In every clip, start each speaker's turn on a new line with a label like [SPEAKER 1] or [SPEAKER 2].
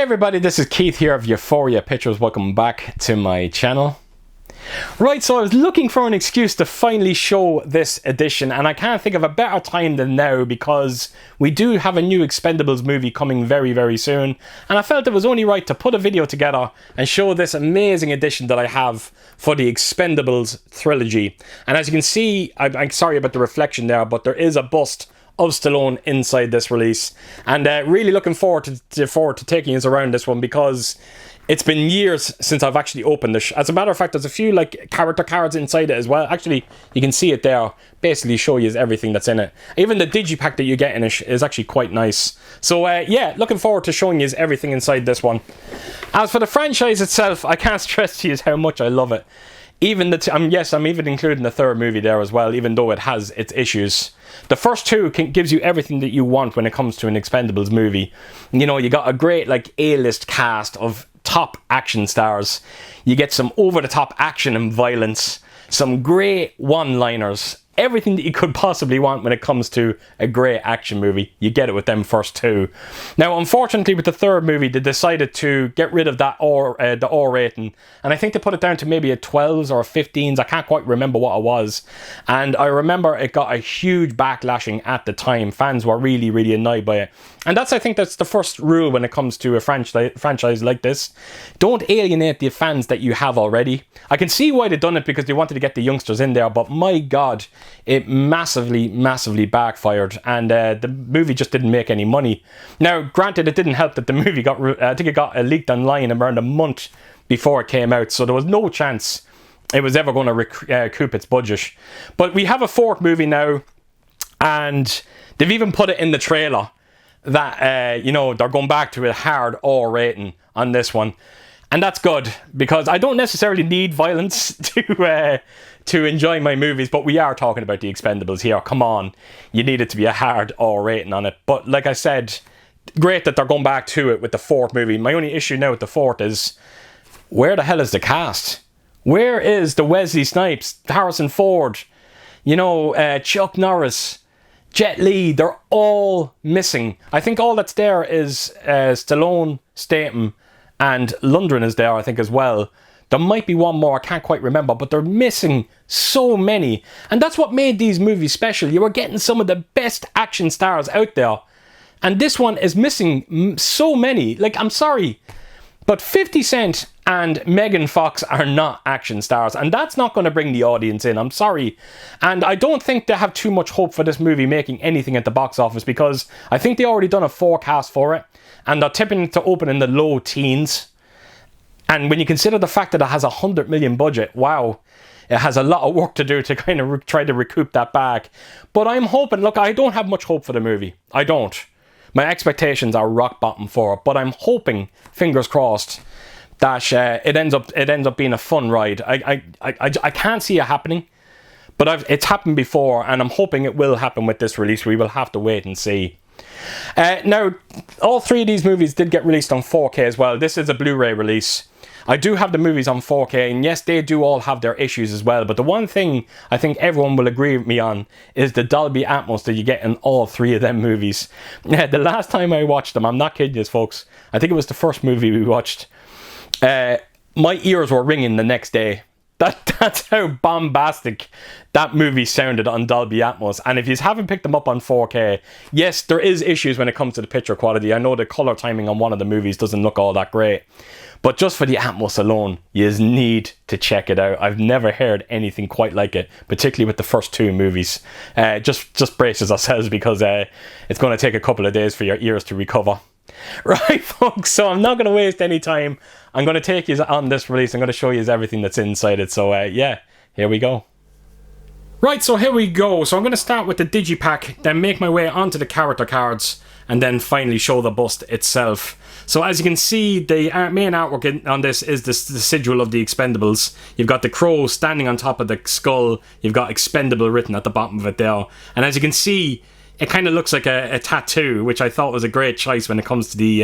[SPEAKER 1] everybody, this is Keith here of Euphoria Pictures. Welcome back to my channel. Right, so I was looking for an excuse to finally show this edition, and I can't think of a better time than now because we do have a new Expendables movie coming very, very soon, and I felt it was only right to put a video together and show this amazing edition that I have for the Expendables Trilogy. And as you can see, I'm sorry about the reflection there, but there is a bust of Stallone inside this release, and really looking forward to taking us around this one because it's been years since I've actually opened this. As a matter of fact, there's a few like character cards inside it as well. Actually, you can see it there. Basically show you everything that's in it. Even the digipack that you get in it is actually quite nice. So yeah, looking forward to showing you everything inside this one. As for the franchise itself, I can't stress to you how much I love it. Even yes, I'm even including the third movie there as well, even though it has its issues. The first two gives you everything that you want when it comes to an Expendables movie. You know, you got a great like A-list cast of top action stars. You get some over-the-top action and violence, some great one-liners, everything that you could possibly want when it comes to a great action movie. You get it with them first two. Now, unfortunately, with the third movie, they decided to get rid of that the R rating, and I think they put it down to maybe a 12s or a 15s. I can't quite remember what it was, and I remember it got a huge backlashing at the time. Fans were really, really annoyed by it. And I think that's the first rule when it comes to a franchise like this. Don't alienate the fans that you have already. I can see why they've done it because they wanted to get the youngsters in there, but my God, it massively, massively backfired, and the movie just didn't make any money. Now, granted, it didn't help that the movie I think it got leaked online around a month before it came out, so there was no chance it was ever going to recoup its budget. But we have a fourth movie now, and they've even put it in the trailer that, you know, they're going back to a hard R rating on this one. And that's good, because I don't necessarily need violence to enjoy my movies, but we are talking about the Expendables here. Come on, you need it to be a hard R rating on it. But like I said, great that they're going back to it with the fourth movie. My only issue now with the fourth is, where the hell is the cast? Where is the Wesley Snipes, Harrison Ford, you know, Chuck Norris, Jet Li? They're all missing. I think all that's there is Stallone, Statham, and Lundgren is there, I think, as well. There might be one more, I can't quite remember, but they're missing so many. And that's what made these movies special. You were getting some of the best action stars out there. And this one is missing so many. Like, I'm sorry, but 50 Cent and Megan Fox are not action stars, and that's not going to bring the audience in. I'm sorry. And I don't think they have too much hope for this movie making anything at the box office, because I think they already done a forecast for it, and they're tipping it to open in the low teens. And when you consider the fact that it has a $100 million budget, wow, it has a lot of work to do to kind of try to recoup that back. But I'm hoping, look, I don't have much hope for the movie. I don't. My expectations are rock bottom for it, but I'm hoping, fingers crossed, that it ends up being a fun ride. I can't see it happening, but it's happened before, and I'm hoping it will happen with this release. We will have to wait and see. Now, all three of these movies did get released on 4K as well. This is a Blu-ray release. I do have the movies on 4K, and yes, they do all have their issues as well, but the one thing I think everyone will agree with me on is the Dolby Atmos that you get in all three of them movies. The last time I watched them, I'm not kidding you, folks, I think it was the first movie we watched, my ears were ringing the next day. That's how bombastic that movie sounded on Dolby Atmos. And if you haven't picked them up on 4K, yes, there is issues when it comes to the picture quality. I know the color timing on one of the movies doesn't look all that great, but just for the Atmos alone, you need to check it out. I've never heard anything quite like it, particularly with the first two movies. Just brace ourselves, because it's going to take a couple of days for your ears to recover. Right, folks, so I'm not going to waste any time. I'm going to take you on this release. I'm going to show you everything that's inside it. So yeah, here we go. Right, so here we go. So I'm going to start with the digipack, then make my way onto the character cards, and then finally show the bust itself. So as you can see, the main artwork on this is the sigil of the Expendables. You've got the crow standing on top of the skull. You've got Expendable written at the bottom of it there. And as you can see, it kind of looks like a tattoo, which I thought was a great choice when it comes to the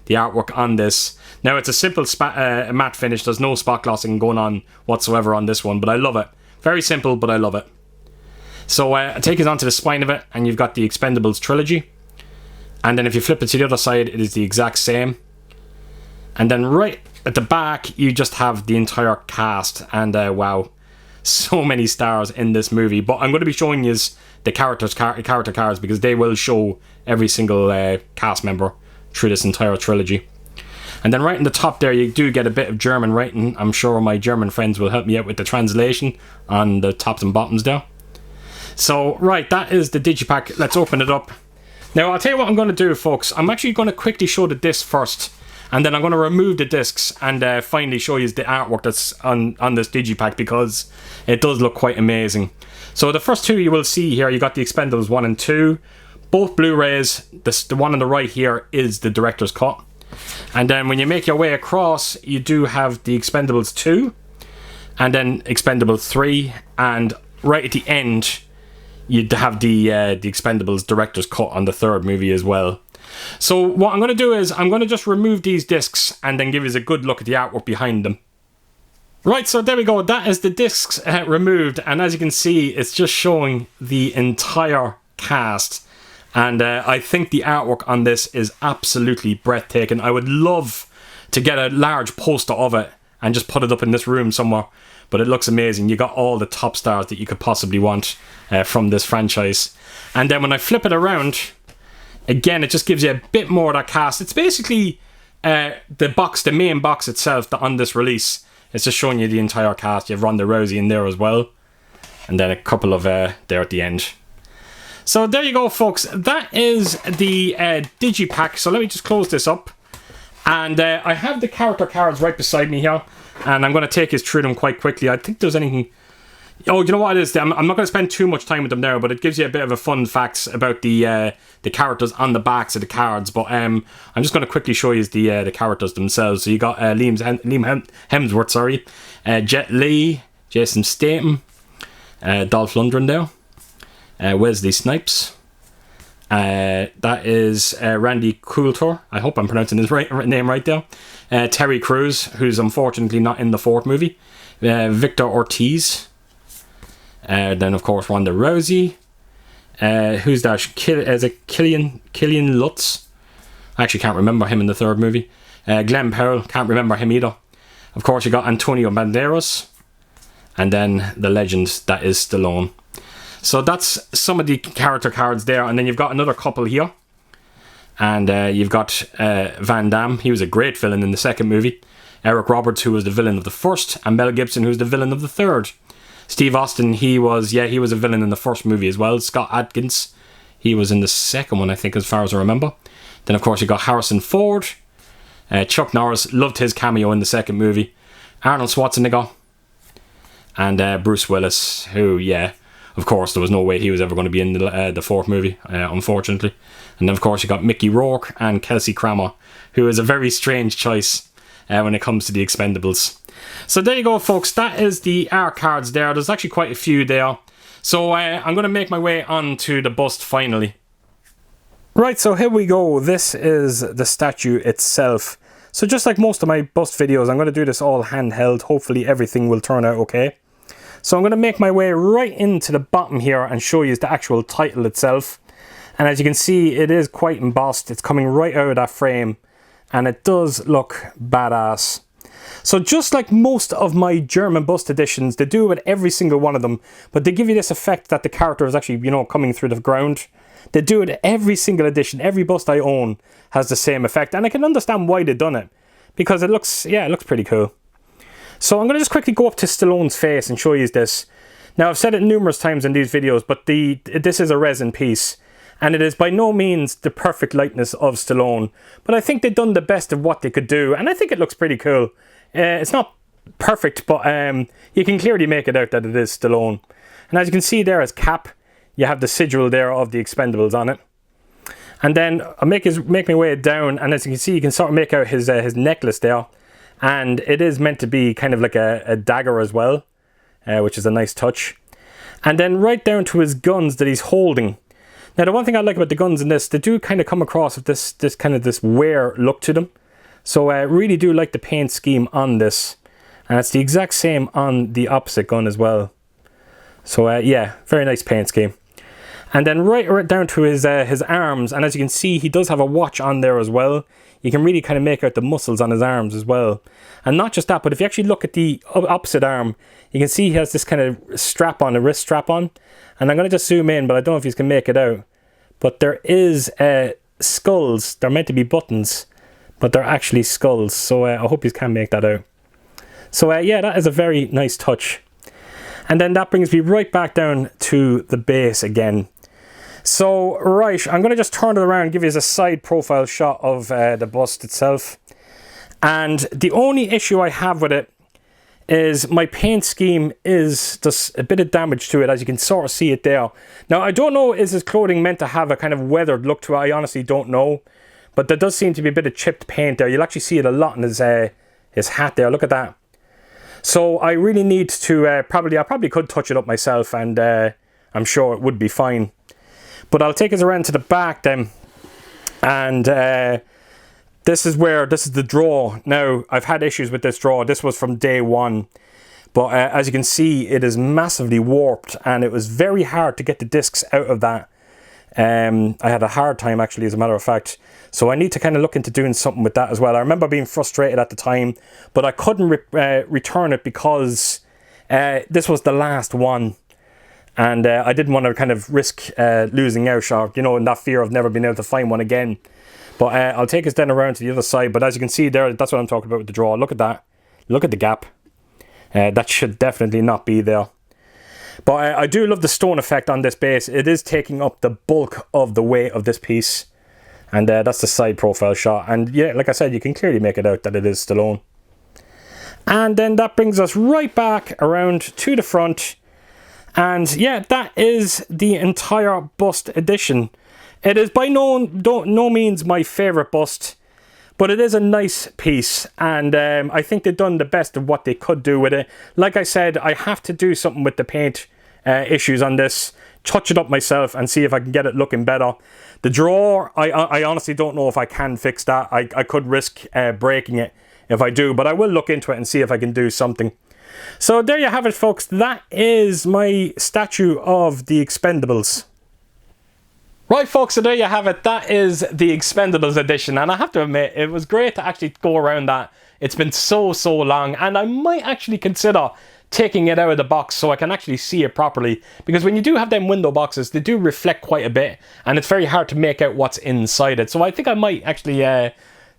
[SPEAKER 1] artwork on this. Now, it's a simple matte finish. There's no spot glossing going on whatsoever on this one, but I love it. Very simple, but I love it. So I take it onto the spine of it, and you've got the Expendables Trilogy. And then if you flip it to the other side, it is the exact same. And then right at the back, you just have the entire cast. And wow, so many stars in this movie. But I'm going to be showing you the character cards because they will show every single cast member through this entire trilogy. And then right in the top there, you do get a bit of German writing. I'm sure my German friends will help me out with the translation on the tops and bottoms there. So, right, that is the digipack. Let's open it up. Now, I'll tell you what I'm going to do, folks. I'm actually going to quickly show the disc first. And then I'm going to remove the discs and finally show you the artwork that's on this digipack because it does look quite amazing. So the first two you will see here, you got the Expendables 1 and 2. Both Blu-rays. The one on the right here is the director's cut. And then when you make your way across, you do have the Expendables 2. And then Expendables 3. And right at the end, you'd have the Expendables director's cut on the third movie as well. So what I'm going to do is I'm going to just remove these discs and then give you a good look at the artwork behind them. Right, so there we go. That is the discs removed, and as you can see, it's just showing the entire cast. And I think the artwork on this is absolutely breathtaking. I would love to get a large poster of it and just put it up in this room somewhere. But it looks amazing. You got all the top stars that you could possibly want from this franchise. And then when I flip it around, again, it just gives you a bit more of that cast. It's basically the main box itself that on this release. It's just showing you the entire cast. You have Ronda Rousey in there as well. And then a couple of there at the end. So there you go, folks. That is the digipack. So let me just close this up. And I have the character cards right beside me here. And I'm going to take you through them quite quickly. I think there's anything... Oh, you know what it is? I'm not going to spend too much time with them now, but it gives you a bit of a fun facts about the characters on the backs of the cards. But I'm just going to quickly show you the characters themselves. So you got Liam Hemsworth, Jet Li, Jason Statham, Dolph Lundgren there, Wesley Snipes. That is Randy Coulter. I hope I'm pronouncing his name right there. Terry Crews, who's unfortunately not in the fourth movie. Victor Ortiz. Then of course Ronda Rousey. Who's that? Is it Killian Lutz? I actually can't remember him in the third movie. Glenn Powell, can't remember him either. Of course you got Antonio Banderas. And then the legend that is Stallone. So that's some of the character cards there. And then you've got another couple here. And you've got Van Damme. He was a great villain in the second movie. Eric Roberts, who was the villain of the first. And Mel Gibson, who was the villain of the third. Steve Austin, he was a villain in the first movie as well. Scott Adkins, he was in the second one, I think, as far as I remember. Then, of course, you got Harrison Ford. Chuck Norris, loved his cameo in the second movie. Arnold Schwarzenegger. And Bruce Willis, who, of course, there was no way he was ever going to be in the fourth movie, unfortunately. And then, of course, you got Mickey Rourke and Kelsey Grammer, who is a very strange choice when it comes to the Expendables. So there you go, folks. That is the art cards there. There's actually quite a few there. So I'm going to make my way on to the bust finally. Right, so here we go. This is the statue itself. So just like most of my bust videos, I'm going to do this all handheld. Hopefully everything will turn out okay. So I'm going to make my way right into the bottom here and show you the actual title itself. And as you can see, it is quite embossed. It's coming right out of that frame. And it does look badass. So just like most of my German bust editions, they do it with every single one of them, but they give you this effect that the character is actually, coming through the ground. They do it every single edition. Every bust I own has the same effect, and I can understand why they've done it, because it looks pretty cool. So I'm going to just quickly go up to Stallone's face and show you this. Now, I've said it numerous times in these videos, but this is a resin piece, and it is by no means the perfect likeness of Stallone, but I think they've done the best of what they could do, and I think it looks pretty cool. It's not perfect, but you can clearly make it out that it is Stallone. And as you can see there as cap, you have the sigil there of the Expendables on it. And then I'll make my way down, and as you can see, you can sort of make out his necklace there. And it is meant to be kind of like a dagger as well, which is a nice touch. And then right down to his guns that he's holding. Now, the one thing I like about the guns in this, they do kind of come across with this wear look to them. So I really do like the paint scheme on this. And it's the exact same on the opposite gun as well. So very nice paint scheme. And then right down to his arms, and as you can see, he does have a watch on there as well. You can really kind of make out the muscles on his arms as well. And not just that, but if you actually look at the opposite arm, you can see he has this kind of strap on, a wrist strap on. And I'm going to just zoom in, but I don't know if you can make it out. But there is skulls. They're meant to be buttons, but they're actually skulls. So I hope you can make that out. So yeah, that is a very nice touch. And then that brings me right back down to the base again. So, right, I'm going to just turn it around and give you a side profile shot of the bust itself. And the only issue I have with it is my paint scheme is just a bit of damage to it, as you can sort of see it there. Now, I don't know, is his clothing meant to have a kind of weathered look to it? I honestly don't know. But there does seem to be a bit of chipped paint there. You'll actually see it a lot in his hat there. Look at that. So I really need to I probably could touch it up myself, and I'm sure it would be fine. But I'll take us around to the back then, and this is the drawer. Now, I've had issues with this drawer. This was from day one, but as you can see, it is massively warped, and it was very hard to get the discs out of that. I had a hard time, actually, as a matter of fact. So I need to kind of look into doing something with that as well. I remember being frustrated at the time, but I couldn't return it because this was the last one. And I didn't want to kind of risk losing out, or, you know, in that fear of never being able to find one again. But I'll take us then around to the other side. But as you can see there, that's what I'm talking about with the drawer. Look at that. Look at the gap. That should definitely not be there. But I do love the stone effect on this base. It is taking up the bulk of the weight of this piece. And that's the side profile shot. And yeah, like I said, you can clearly make it out that it is Stallone. And then that brings us right back around to the front. And yeah, that is the entire bust edition. It is by no means my favourite bust, but it is a nice piece, and I think they've done the best of what they could do with it. Like I said, I have to do something with the paint issues on this, touch it up myself and see if I can get it looking better. The drawer, I honestly don't know if I can fix that. I could risk breaking it if I do, but I will look into it and see if I can do something. So there you have it, folks. That is my statue of the Expendables. Right, folks, so there you have it. That is the Expendables edition, and I have to admit, it was great to actually go around that. It's been so long, and I might actually consider taking it out of the box so I can actually see it properly, because when you do have them window boxes, they do reflect quite a bit, and it's very hard to make out what's inside it. So I think I might actually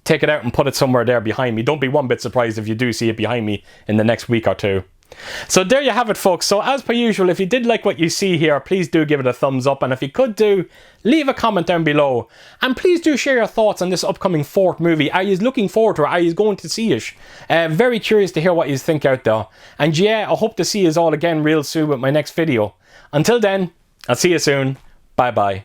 [SPEAKER 1] take it out and put it somewhere there behind me. Don't be one bit surprised if you do see it behind me in the next week or two. So there you have it, folks. So as per usual, if you did like what you see here, please do give it a thumbs up, and if you could leave a comment down below, and please do share your thoughts on this upcoming fourth movie. Are you looking forward to it? Are you going to see it? Very curious to hear what you think out there. And yeah, I hope to see you all again real soon with my next video. Until then, I'll see you soon. Bye bye.